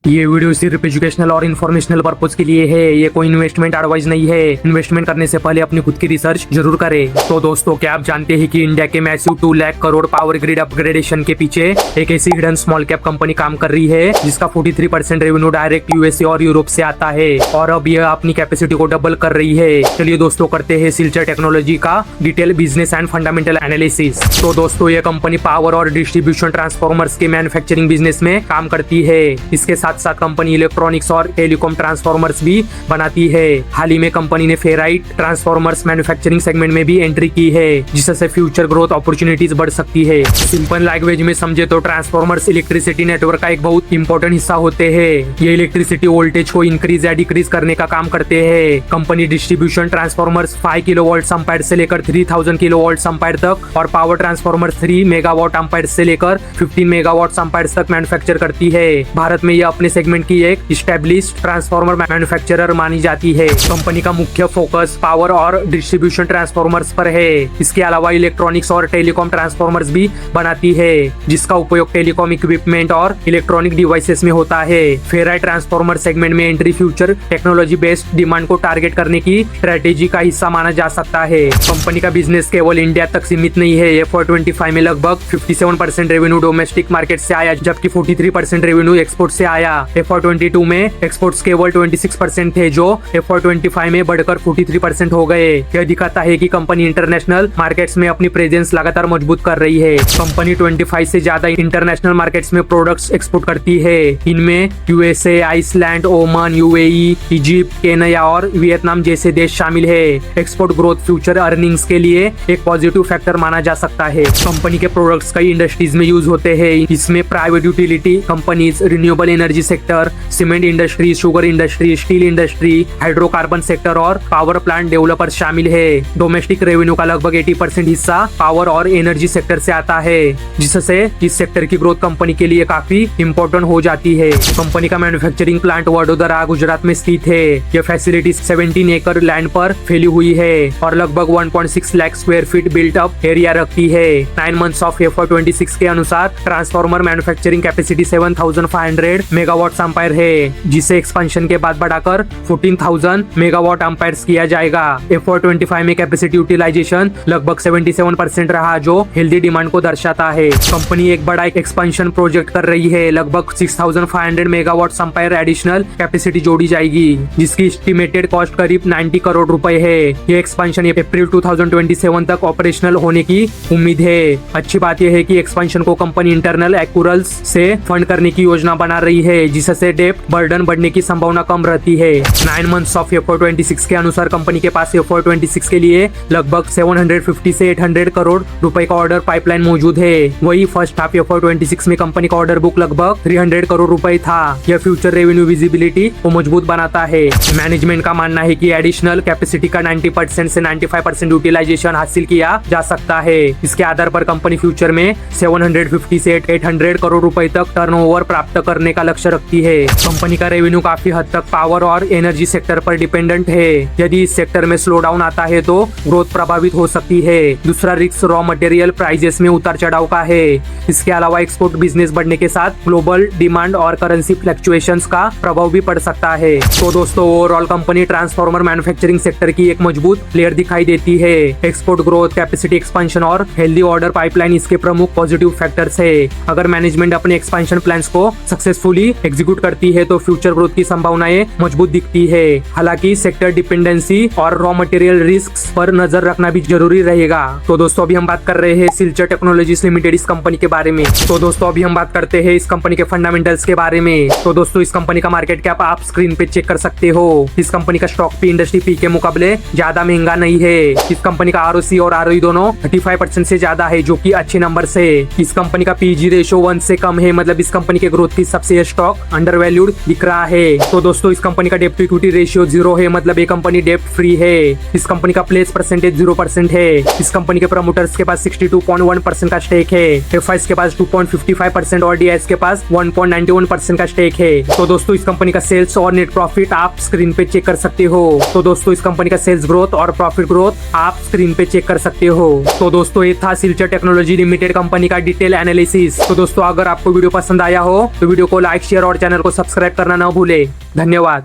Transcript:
ये वीडियो सिर्फ एजुकेशनल और इन्फॉर्मेशनल पर्पज के लिए है। ये कोई इन्वेस्टमेंट एडवाइस नहीं है। इन्वेस्टमेंट करने से पहले अपनी खुद की रिसर्च जरूर करें। तो दोस्तों, क्या आप जानते हैं कि इंडिया के massive 2 lakh crore power grid upgradation के पीछे एक ऐसी हिडन स्मॉल कैप कंपनी काम कर रही है जिसका 43% रेवेन्यू डायरेक्ट यूएसए और यूरोप से आता है और अब यह अपनी कैपेसिटी को डबल कर रही है। चलिए दोस्तों, करते हैं सिल्चर टेक्नोलॉजी का detail business and fundamental analysis. तो दोस्तों, ये कंपनी पावर और डिस्ट्रीब्यूशन ट्रांसफॉर्मर्स के मैन्युफैक्चरिंग बिजनेस में काम करती है। इसके साथ साथ कंपनी इलेक्ट्रॉनिक्स और टेलीकॉम ट्रांसफॉर्मर्स भी बनाती है। हाल ही में कंपनी ने फेराइट ट्रांसफॉर्मर्स मैन्युफैक्चरिंग सेगमेंट में भी एंट्री की है, जिससे फ्यूचर ग्रोथ अपॉर्चुनिटीज बढ़ सकती है। सिंपल लैंग्वेज में समझे तो ट्रांसफॉर्मर्स इलेक्ट्रिसिटी नेटवर्क का एक बहुत इंपॉर्टेंट हिस्सा होते हैं। ये इलेक्ट्रिसिटी वोल्टेज को इंक्रीज या डिक्रीज करने का काम करते हैं। Company distribution transformers 5 kilowatt ampere से लेकर 3000 किलोवाट एम्पायर तक और पावर ट्रांसफॉर्मर 3 मेगावाट एम्पायर से लेकर 15 मेगावाट एम्पायर तक मैन्युफैक्चर करती है। भारत में यह अपने सेगमेंट की एक एस्टैब्लिश्ड ट्रांसफॉर्मर मैन्युफैक्चरर मानी जाती है। कंपनी का मुख्य फोकस पावर और डिस्ट्रीब्यूशन ट्रांसफॉर्मर्स पर है। इसके अलावा इलेक्ट्रॉनिक्स और टेलीकॉम ट्रांसफॉर्मर्स भी बनाती है, जिसका उपयोग टेलीकॉम इक्विपमेंट और इलेक्ट्रॉनिक डिवाइसेस में होता है। फेराइट ट्रांसफॉर्मर सेगमेंट में entry future technology based demand को टारगेट करने की स्ट्रेटेजी का हिस्सा माना जा सकता है। कंपनी का बिजनेस केवल इंडिया तक सीमित नहीं है। FY25 में लगभग 57% रेवेन्यू डोमेस्टिक मार्केट से आया, जबकि 43% रेवेन्यू एक्सपोर्ट से आया। FY22 में एक्सपोर्ट्स केवल 26% थे, जो FY25 में बढ़कर 43% हो गए। यह दिखाता है कि कंपनी इंटरनेशनल मार्केट्स में अपनी प्रेजेंस लगातार मजबूत कर रही है। कंपनी 25 से ज्यादा इंटरनेशनल मार्केट्स में प्रोडक्ट्स एक्सपोर्ट करती है। इनमें USA, Iceland, Oman, UAE, Egypt, Kenya और वियतनाम जैसे देश शामिल है। एक्सपोर्ट ग्रोथ फ्यूचर अर्निंग्स के लिए एक पॉजिटिव फैक्टर माना जा सकता है। कंपनी के प्रोडक्ट्स कई इंडस्ट्रीज में यूज होते हैं। इसमें private utility companies, renewable energy sector, cement industry, sugar industry, steel industry, hydrocarbon sector और पावर प्लांट डेवलपर शामिल है। डोमेस्टिक रेवेन्यू का लगभग 80% हिस्सा पावर और एनर्जी सेक्टर से आता है, जिससे इस सेक्टर की ग्रोथ कंपनी के लिए काफी इंपॉर्टेंट हो जाती है। कंपनी का मैन्युफैक्चरिंग प्लांट वडोदरा, गुजरात में स्थित है। यह फैसिलिटी 17 एकड़ लैंड पर फैली हुई है और लगभग 1.6 lakh square feet built up area रखती है। 9 मंथ्स ऑफ FY26 के अनुसार transformer manufacturing capacity 7500 megawatt ampere है, जिसे एक्सपेंशन के बाद बढ़ाकर 14000 मेगावाट एम्पायर किया जाएगा। FY25 में कैपेसिटी यूटिलाइजेशन लगभग 77% रहा, जो हेल्दी डिमांड को दर्शाता है। कंपनी एक बड़ा एक्सपेंशन प्रोजेक्ट कर रही है। लगभग 6500 मेगावाट एम्पायर एडिशनल कैपेसिटी जोड़ी जाएगी, जिसकी एस्टिमेटेड कॉस्ट करीब 90 करोड़ रुपए है। ये एक्सपेंशन अप्रैल 2027 तक ऑपरेशनल होने की उम्मीद है। अच्छी बात यह है कि एक्सपेंशन को कंपनी इंटरनल एक्रूरल्स से फंड करने की योजना बना रही है, जिससे डेब्ट बर्डन बढ़ने की संभावना कम रहती है। 9 मंथ्स ऑफ FY26 के अनुसार कंपनी के पास FY26 के लिए लगभग 750 से 800 करोड़ रुपए का ऑर्डर पाइपलाइन मौजूद है। वही फर्स्ट हाफ FY26 में कंपनी का ऑर्डर बुक लगभग 300 करोड़ रुपए था। यह फ्यूचर रेवेन्यू विजिबिलिटी को मजबूत बनाता है। मैनेजमेंट का मानना है कि एडिशनल कैपेसिटी का 90% से 95% यूटिलाइजेशन हासिल किया जा सकता है। इसके आधार पर कंपनी फ्यूचर में 750 से 800 करोड़ रुपए तक टर्नओवर प्राप्त करने का लक्ष्य रखती है। कंपनी का रेवेन्यू काफी हद तक पावर और एनर्जी सेक्टर पर डिपेंडेंट है। यदि इस सेक्टर में स्लो डाउन आता है तो ग्रोथ प्रभावित हो सकती है। दूसरा रिस्क रॉ मटेरियल प्राइसेस में उतार चढ़ाव का है। इसके अलावा एक्सपोर्ट बिजनेस बढ़ने के साथ ग्लोबल डिमांड और करेंसी फ्लक्चुएशंस का प्रभाव भी पड़ सकता है। तो दोस्तों, overall company transformer manufacturing sector की एक मजबूत प्लेयर दिखाई देती है। एक्सपोर्ट ग्रोथ, कैपेसिटी एक्सपेंशन और हेल्दी ऑर्डर पाइपलाइन इसके प्रमुख पॉजिटिव फैक्टर्स है। अगर मैनेजमेंट अपने एक्सपेंशन प्लान्स को सक्सेसफुली एग्जीक्यूट करती है तो फ्यूचर ग्रोथ की संभावनाएं मजबूत दिखती है। हालांकि सेक्टर डिपेंडेंसी और रॉ मटेरियल रिस्क्स पर नजर रखना भी जरूरी रहेगा। तो दोस्तों, अभी हम बात कर रहे हैं सिल्चर टेक्नोलॉजीज लिमिटेड इस कंपनी के बारे में। तो दोस्तों, अभी हम बात करते हैं इस कंपनी के फंडामेंटल्स के बारे में। तो दोस्तों, इस कंपनी का मार्केट कैप आप स्क्रीन पे चेक कर सकते हो। इस कंपनी का स्टॉक पी इंडस्ट्री पी के मुकाबले ज्यादा महंगा नहीं है। इस कंपनी का ROC और ROE दोनों 35% से ज्यादा है, जो कि अच्छे नंबर है। इस कंपनी का PG रेशियो 1 से कम है, मतलब इस कंपनी के ग्रोथ की सबसे स्टॉक अंडर वैल्यूड दिख रहा है। तो दोस्तों, इस कंपनी का डेप्ट टू इक्विटी रेशियो 0 है, मतलब ये कंपनी डेप्ट फ्री है। इस कंपनी का प्लेस परसेंटेज 0% है। इस कंपनी के प्रमोटर्स के पास 62.1% का स्टेक है। FIs के पास 2.55% और DIs के पास 1.91% का स्टेक है। तो दोस्तों, इस कंपनी का सेल्स और नेट प्रॉफिट आप स्क्रीन पे चेक कर सकते हो। तो दोस्तों, इस कंपनी का सेल्स ग्रोथ और प्रॉफिट ग्रोथ आप स्क्रीन पे चेक कर सकते हो। तो दोस्तों, ये था सिल्चर टेक्नोलॉजी लिमिटेड कंपनी का डिटेल एनालिसिस। तो दोस्तों, अगर आपको वीडियो पसंद आया हो तो वीडियो को लाइक, शेयर शेयर और चैनल को सब्सक्राइब करना न भूले। धन्यवाद।